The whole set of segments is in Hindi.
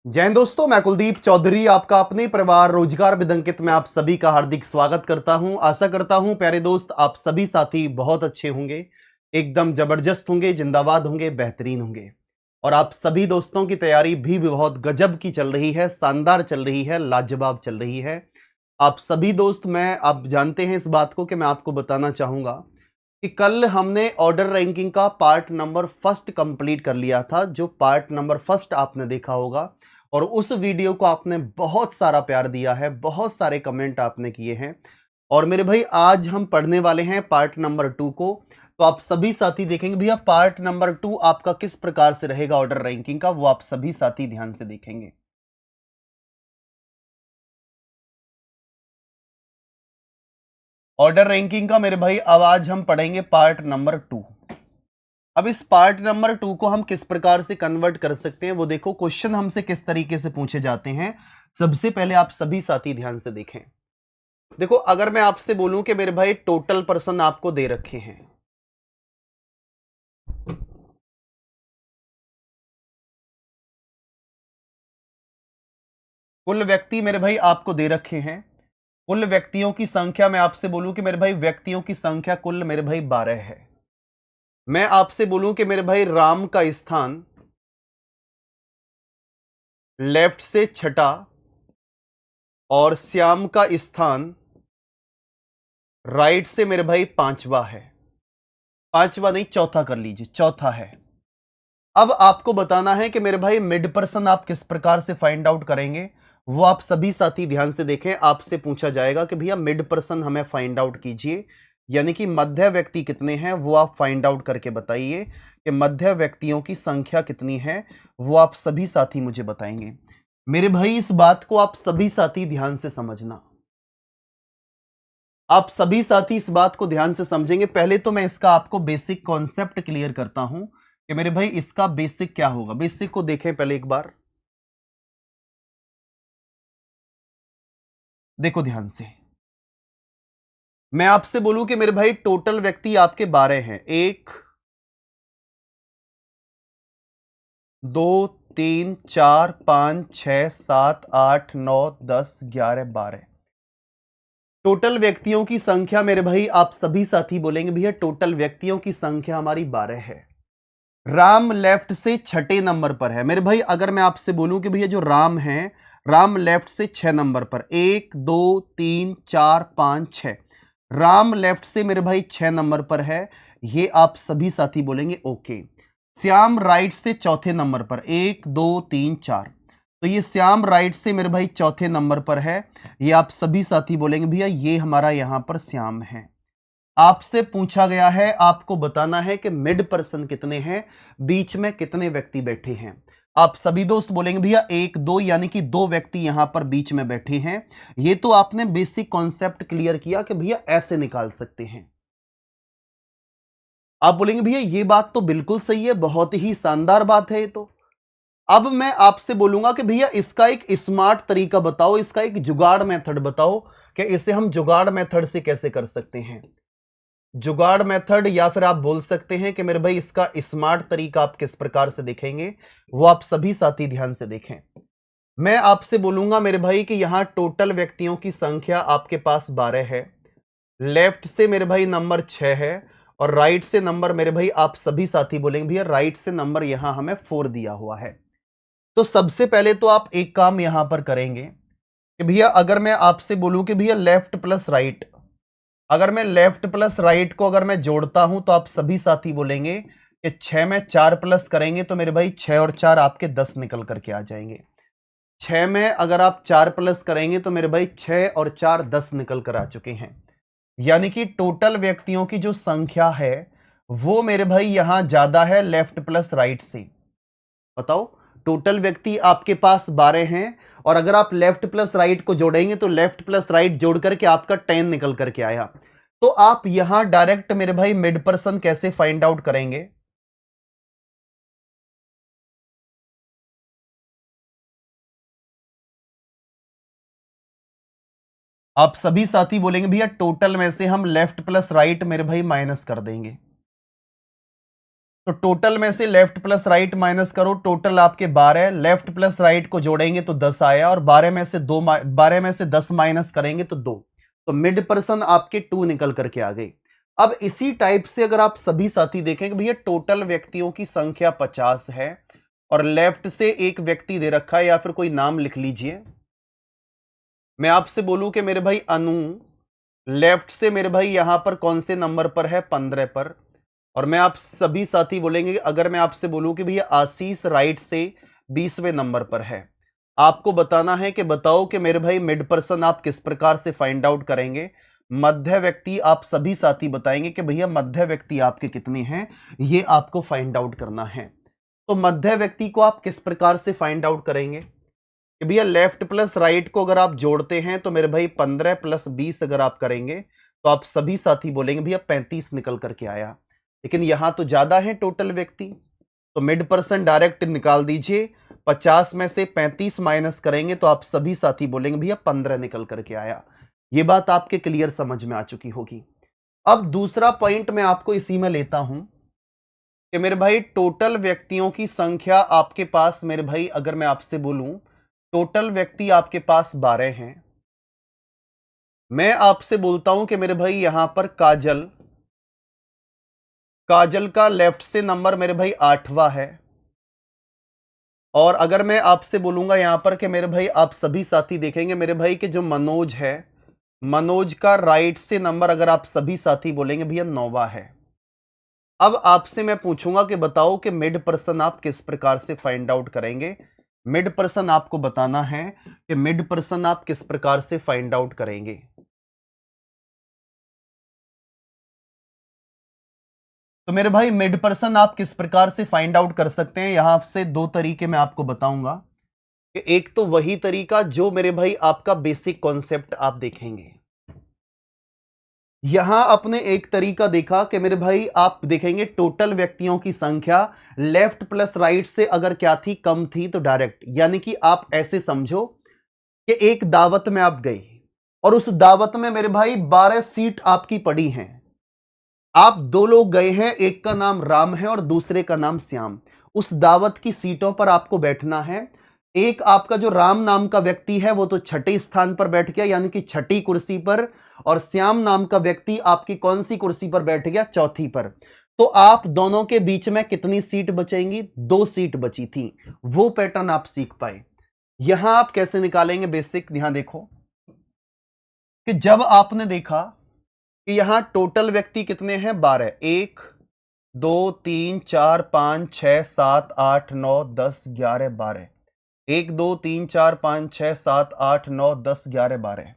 जय हिंद दोस्तों, मैं कुलदीप चौधरी आपका अपने परिवार रोजगार विदंकित में आप सभी का हार्दिक स्वागत करता हूं। आशा करता हूं प्यारे दोस्त आप सभी साथी बहुत अच्छे होंगे, एकदम जबरदस्त होंगे, जिंदाबाद होंगे, बेहतरीन होंगे। और आप सभी दोस्तों की तैयारी भी बहुत गजब की चल रही है, शानदार चल रही है, लाजवाब चल रही है। आप सभी दोस्त आप जानते हैं इस बात को कि मैं आपको बताना चाहूंगा कि कल हमने ऑर्डर रैंकिंग का पार्ट नंबर फर्स्ट कंप्लीट कर लिया था। जो पार्ट नंबर फर्स्ट आपने देखा होगा और उस वीडियो को आपने बहुत सारा प्यार दिया है, बहुत सारे कमेंट आपने किए हैं। और मेरे भाई आज हम पढ़ने वाले हैं पार्ट नंबर 2 को। तो आप सभी साथी देखेंगे भैया पार्ट नंबर 2 आपका किस प्रकार से रहेगा ऑर्डर रैंकिंग का, वो आप सभी साथी ध्यान से देखेंगे। ऑर्डर रैंकिंग का मेरे भाई अब आज हम पढ़ेंगे पार्ट नंबर 2। अब इस पार्ट नंबर 2 को हम किस प्रकार से कन्वर्ट कर सकते हैं वो देखो, क्वेश्चन हमसे किस तरीके से पूछे जाते हैं। सबसे पहले आप सभी साथी ध्यान से देखें। देखो अगर मैं आपसे बोलूं कि मेरे भाई टोटल पर्सन आपको दे रखे हैं, कुल व्यक्ति मेरे भाई आपको दे रखे हैं। कुल व्यक्तियों की संख्या मैं आपसे बोलूं कि मेरे भाई व्यक्तियों की संख्या कुल मेरे भाई 12 है। मैं आपसे बोलूं कि मेरे भाई राम का स्थान लेफ्ट से छठा और श्याम का स्थान राइट से मेरे भाई पांचवा है। पांचवा नहीं, चौथा कर लीजिए, चौथा है। अब आपको बताना है कि मेरे भाई मिड पर्सन आप किस प्रकार से फाइंड आउट करेंगे, वो आप सभी साथी ध्यान से देखें। आपसे पूछा जाएगा कि भैया मिड पर्सन हमें फाइंड आउट कीजिए, यानी कि मध्य व्यक्ति कितने हैं वो आप फाइंड आउट करके बताइए कि मध्य व्यक्तियों की संख्या कितनी है, वो आप सभी साथी मुझे बताएंगे। मेरे भाई इस बात को आप सभी साथी ध्यान से समझना। आप सभी साथी इस बात को ध्यान से समझेंगे। पहले तो मैं इसका आपको बेसिक कॉन्सेप्ट क्लियर करता हूं कि मेरे भाई इसका बेसिक क्या होगा। बेसिक को देखें पहले एक बार, देखो ध्यान से। मैं आपसे बोलूं कि मेरे भाई टोटल व्यक्ति आपके 12 हैं। 1 2 3 4 5 6 7 8 9 10 11 12 टोटल व्यक्तियों की संख्या मेरे भाई आप सभी साथी बोलेंगे भैया टोटल व्यक्तियों की संख्या हमारी 12 है। राम लेफ्ट से छठे नंबर पर है। मेरे भाई अगर मैं आपसे बोलूं कि भैया जो राम है, राम लेफ्ट से 6 नंबर पर, 1 2 3 4 5 6, राम लेफ्ट से मेरे भाई 6 नंबर पर है। ये आप सभी साथी बोलेंगे ओके। श्याम राइट से चौथे नंबर पर, 1 2 3 4, तो ये श्याम राइट से मेरे भाई चौथे नंबर पर है। ये आप सभी साथी बोलेंगे भैया ये हमारा यहां पर श्याम है। आपसे पूछा गया है, आपको बताना है कि मिड पर्सन कितने हैं, बीच में कितने व्यक्ति बैठे हैं। आप सभी दोस्त बोलेंगे भैया 1 2, यानी कि 2 व्यक्ति यहां पर बीच में बैठे हैं। ये तो आपने बेसिक कॉन्सेप्ट क्लियर किया कि भैया ऐसे निकाल सकते हैं। आप बोलेंगे भैया ये बात तो बिल्कुल सही है, बहुत ही शानदार बात है ये तो। अब मैं आपसे बोलूंगा कि भैया इसका एक स्मार्ट तरीका बताओ, इसका एक जुगाड़ मेथड बताओ कि इसे हम जुगाड़ मेथड से कैसे कर सकते हैं। जुगाड़ मेथड, या फिर आप बोल सकते हैं कि मेरे भाई इसका स्मार्ट तरीका आप किस प्रकार से देखेंगे, वो आप सभी साथी ध्यान से देखें। मैं आपसे बोलूंगा मेरे भाई कि यहां टोटल व्यक्तियों की संख्या आपके पास 12 है। लेफ्ट से मेरे भाई नंबर 6 है और राइट से नंबर मेरे भाई आप सभी साथी बोलेंगे भैया राइट से नंबर यहां हमें 4 दिया हुआ है। तो सबसे पहले तो आप एक काम यहां पर करेंगे कि भैया अगर मैं आपसे बोलूं कि भैया लेफ्ट प्लस राइट, अगर मैं लेफ्ट प्लस राइट को अगर मैं जोड़ता हूं तो आप सभी साथी बोलेंगे कि 6 में 4 प्लस करेंगे तो मेरे भाई 6 और 4 आपके 10 निकल करके आ जाएंगे। 6 में अगर आप 4 प्लस करेंगे तो मेरे भाई 6 और 4 10 निकल कर आ चुके हैं। यानी कि टोटल व्यक्तियों की जो संख्या है वो मेरे भाई यहां ज्यादा है लेफ्ट प्लस राइट से। बताओ, टोटल व्यक्ति आपके पास 12 हैं और अगर आप लेफ्ट प्लस राइट को जोड़ेंगे तो लेफ्ट प्लस राइट जोड़ करके आपका 10 निकल करके आया। तो आप यहां डायरेक्ट मेरे भाई मिड पर्सन कैसे फाइंड आउट करेंगे। आप सभी साथी बोलेंगे भैया टोटल में से हम लेफ्ट प्लस राइट मेरे भाई माइनस कर देंगे। तो टोटल में से लेफ्ट प्लस राइट माइनस करो, टोटल आपके 12, लेफ्ट प्लस राइट को जोड़ेंगे तो 10 आया, और 12 में से 10 माइनस करेंगे तो 2। तो मिड पर्सन आपके 2 निकल करके आ गई। अब इसी टाइप से अगर आप सभी साथी देखें कि भैया टोटल व्यक्तियों की संख्या 50 है और लेफ्ट से एक व्यक्ति दे रखा है, या फिर कोई नाम लिख लीजिए। मैं आपसे बोलूं कि मेरे भाई अनु लेफ्ट से मेरे भाई यहां पर कौन से नंबर पर है, 15 पर। और मैं आप सभी साथी बोलेंगे अगर मैं आपसे बोलूं कि भैया आशीष राइट से 20वें नंबर पर है, आपको बताना है कि बताओ कि मेरे भाई मिड पर्सन आप किस प्रकार से फाइंड आउट करेंगे। मध्य व्यक्ति आप सभी साथी बताएंगे कि भैया मध्य व्यक्ति आपके कितने हैं, ये आपको फाइंड आउट करना है। तो मध्य व्यक्ति को आप किस प्रकार से फाइंड आउट करेंगे कि भैया लेफ्ट प्लस राइट को अगर आप जोड़ते हैं तो मेरे भाई 15 प्लस 20 अगर आप करेंगे तो आप सभी साथी बोलेंगे भैया 35 निकल करके आया। लेकिन यहां तो ज्यादा है टोटल व्यक्ति, तो मिड पर्सन डायरेक्ट निकाल दीजिए। 50 में से 35 माइनस करेंगे तो आप सभी साथी बोलेंगे भैया 15 निकल करके आया। ये बात आपके क्लियर समझ में आ चुकी होगी। अब दूसरा पॉइंट मैं आपको इसी में लेता हूं कि मेरे भाई टोटल व्यक्तियों की संख्या आपके पास, मेरे भाई अगर मैं आपसे बोलूं टोटल व्यक्ति आपके पास 12 हैं। मैं आपसे बोलता हूं कि मेरे भाई यहां पर काजल का लेफ्ट से नंबर मेरे भाई 8वां है। और अगर मैं आपसे बोलूंगा यहां पर कि मेरे भाई आप सभी साथी देखेंगे मेरे भाई कि जो मनोज है, मनोज का राइट से नंबर अगर आप सभी साथी बोलेंगे भैया 9वां है। अब आपसे मैं पूछूंगा कि बताओ कि मिड पर्सन आप किस प्रकार से फाइंड आउट करेंगे। मिड पर्सन आपको बताना है कि मिड पर्सन आप किस प्रकार से फाइंड आउट करेंगे। तो मेरे भाई मिड पर्सन आप किस प्रकार से फाइंड आउट कर सकते हैं, यहां से दो तरीके मैं आपको बताऊंगा कि एक तो वही तरीका जो मेरे भाई आपका बेसिक कॉन्सेप्ट आप देखेंगे। यहां आपने एक तरीका देखा कि मेरे भाई आप देखेंगे टोटल व्यक्तियों की संख्या लेफ्ट प्लस राइट से अगर क्या थी, कम थी, तो डायरेक्ट, यानी कि आप ऐसे समझो कि एक दावत में आप गए और उस दावत में मेरे भाई 12 सीट आपकी पड़ी हैं। आप दो लोग गए हैं, एक का नाम राम है और दूसरे का नाम श्याम। उस दावत की सीटों पर आपको बैठना है। एक आपका जो राम नाम का व्यक्ति है वो तो छठे स्थान पर बैठ गया, यानी कि छठी कुर्सी पर, और श्याम नाम का व्यक्ति आपकी कौन सी कुर्सी पर बैठ गया, चौथी पर। तो आप दोनों के बीच में कितनी सीट बचेंगी, 2 सीट बची थी। वो पैटर्न आप सीख पाए। यहां आप कैसे निकालेंगे बेसिक, यहां देखो कि जब आपने देखा कि यहां टोटल व्यक्ति कितने हैं, 12, 1 2 3 4 5 6 7 8 9 10 11 12, 1 2 3 4 5 6 7 8 9 10 11 12।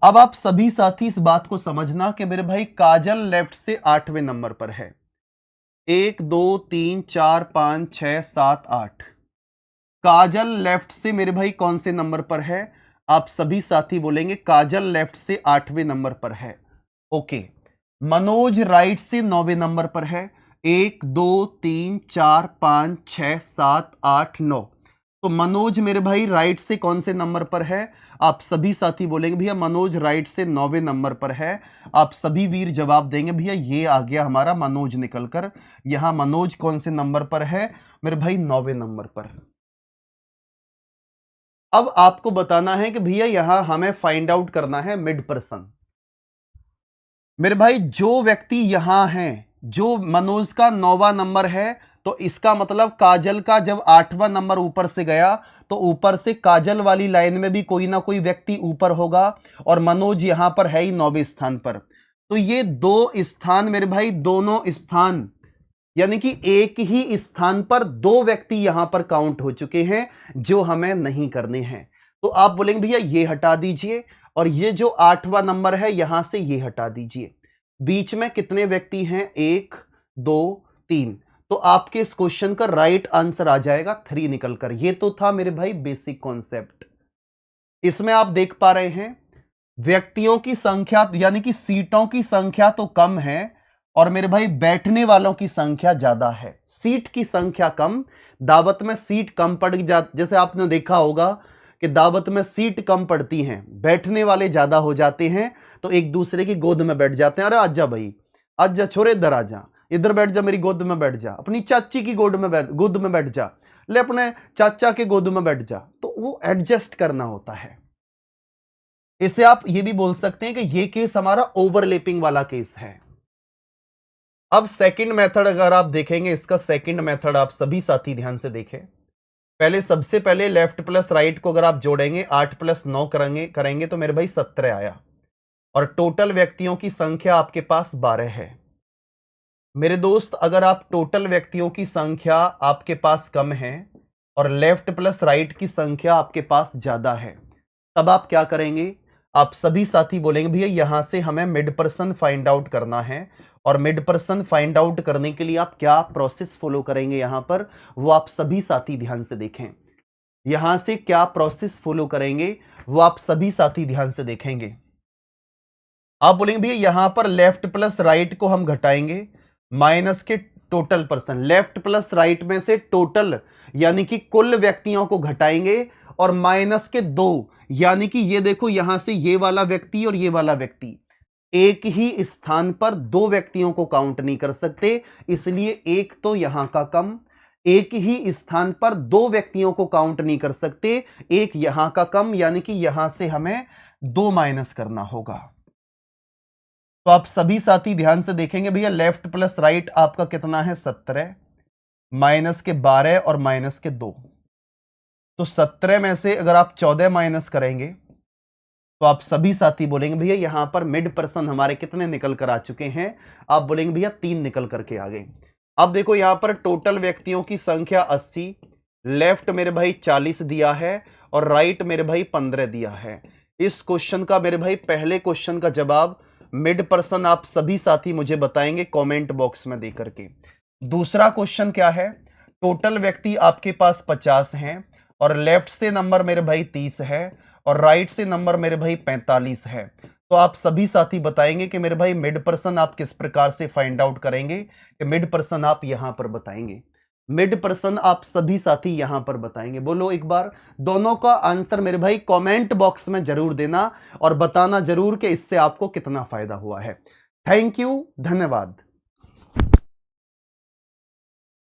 अब आप सभी साथी इस बात को समझना कि मेरे भाई काजल लेफ्ट से 8वें नंबर पर है। 1 2 3 4 5 6 7 8। काजल लेफ्ट से मेरे भाई कौन से नंबर पर है, आप सभी साथी बोलेंगे काजल लेफ्ट से 8वें नंबर पर है। ओके। मनोज राइट से 9वें नंबर पर है। 1 2 3 4 5 6 7 8 9। तो मनोज मेरे भाई राइट से कौन से नंबर पर है, आप सभी साथी बोलेंगे भैया मनोज राइट से 9वें नंबर पर है। आप सभी वीर जवाब देंगे भैया ये आ गया हमारा मनोज निकलकर। यहां मनोज कौन से नंबर पर है, मेरे भाई 9वें नंबर पर। अब आपको बताना है कि भैया यहां हमें फाइंड आउट करना है मिड पर्सन। मेरे भाई जो व्यक्ति यहां है, जो मनोज का 9वां नंबर है, तो इसका मतलब काजल का जब 8वां नंबर ऊपर से गया तो ऊपर से काजल वाली लाइन में भी कोई ना कोई व्यक्ति ऊपर होगा, और मनोज यहां पर है ही 9वें स्थान पर। तो ये दो स्थान मेरे भाई, दोनों स्थान, यानी कि एक ही स्थान पर दो व्यक्ति यहां पर काउंट हो चुके हैं जो हमें नहीं करने हैं। तो आप बोलेंगे भैया ये हटा दीजिए, और ये जो 8वां नंबर है यहां से ये हटा दीजिए। बीच में कितने व्यक्ति हैं, 1 2 3। तो आपके इस क्वेश्चन का राइट आंसर आ जाएगा 3 निकलकर। ये तो था मेरे भाई बेसिक कॉन्सेप्ट। इसमें आप देख पा रहे हैं व्यक्तियों की संख्या यानी कि सीटों की संख्या तो कम है, और मेरे भाई बैठने वालों की संख्या ज्यादा है। सीट की संख्या कम, दावत में सीट कम पड़ जाती, जैसे आपने देखा होगा कि दावत में सीट कम पड़ती हैं, बैठने वाले ज्यादा हो जाते हैं, तो एक दूसरे की गोद में बैठ जाते हैं, अरे आजा भाई, आजा छोरे इधर आजा। इधर बैठ जा, मेरी गोद में बैठ जा, अपनी चाची की गोद में बैठ जा, ले अपने चाचा के गोद में बैठ जा। तो वो एडजस्ट करना होता है। इसे आप ये भी बोल सकते हैं कि ये केस हमारा ओवरलैपिंग वाला केस है। अब सेकंड मेथड अगर आप देखेंगे, इसका सेकंड मेथड आप सभी साथी ध्यान से देखें। पहले सबसे पहले लेफ्ट प्लस राइट को अगर आप जोड़ेंगे 8 प्लस 9 करेंगे तो मेरे भाई 17 आया, और टोटल व्यक्तियों की संख्या आपके पास 12 है। मेरे दोस्त, अगर आप टोटल व्यक्तियों की संख्या आपके पास कम है और लेफ्ट प्लस राइट की संख्या आपके पास ज्यादा है, तब आप क्या करेंगे? आप सभी साथी बोलेंगे भैया यहां से हमें मिड पर्सन फाइंड आउट करना है, और मिड पर्सन फाइंड आउट करने के लिए आप क्या प्रोसेस फॉलो करेंगे यहां पर, वो आप सभी साथी ध्यान से देखें। यहां से क्या प्रोसेस फॉलो करेंगे वो आप सभी साथी ध्यान से देखेंगे। आप बोलेंगे भैया यहां पर लेफ्ट प्लस राइट को हम घटाएंगे माइनस के total person, left plus right में से टोटल यानी कि कुल व्यक्तियों को घटाएंगे, और माइनस के 2 यानी कि ये देखो यहां से ये वाला व्यक्ति और ये वाला व्यक्ति एक ही स्थान पर 2 व्यक्तियों को काउंट नहीं कर सकते, इसलिए एक तो यहां का कम, एक ही स्थान पर 2 व्यक्तियों को काउंट नहीं कर सकते, एक यहां का कम, यानी कि यहां से हमें 2 माइनस करना होगा। तो आप सभी साथी ध्यान से देखेंगे भैया लेफ्ट प्लस राइट आपका कितना है 17, माइनस के 12 और माइनस के 2, तो 17 में से अगर आप 14 माइनस करेंगे तो आप सभी साथी बोलेंगे भैया यहां पर मिड पर्सन हमारे कितने निकल कर आ चुके हैं? आप बोलेंगे भैया 3 निकल करके आ गए। अब देखो यहां पर टोटल व्यक्तियों की संख्या 80, लेफ्ट मेरे भाई 40 दिया है और राइट मेरे भाई 15 दिया है। इस क्वेश्चन का मेरे भाई पहले क्वेश्चन का जवाब मिड पर्सन आप सभी साथी मुझे बताएंगे कमेंट बॉक्स में दे करके। दूसरा क्वेश्चन क्या है? टोटल व्यक्ति आपके पास 50 हैं और लेफ्ट से नंबर मेरे भाई 30 है और राइट से नंबर मेरे भाई 45 है। तो आप सभी साथी बताएंगे कि मेरे भाई मिड पर्सन आप किस प्रकार से फाइंड आउट करेंगे, कि मिड पर्सन आप यहां पर बताएंगे। मिड पर्सन आप सभी साथी यहां पर बताएंगे। बोलो एक बार, दोनों का आंसर मेरे भाई कमेंट बॉक्स में जरूर देना और बताना जरूर कि इससे आपको कितना फायदा हुआ है। थैंक यू, धन्यवाद।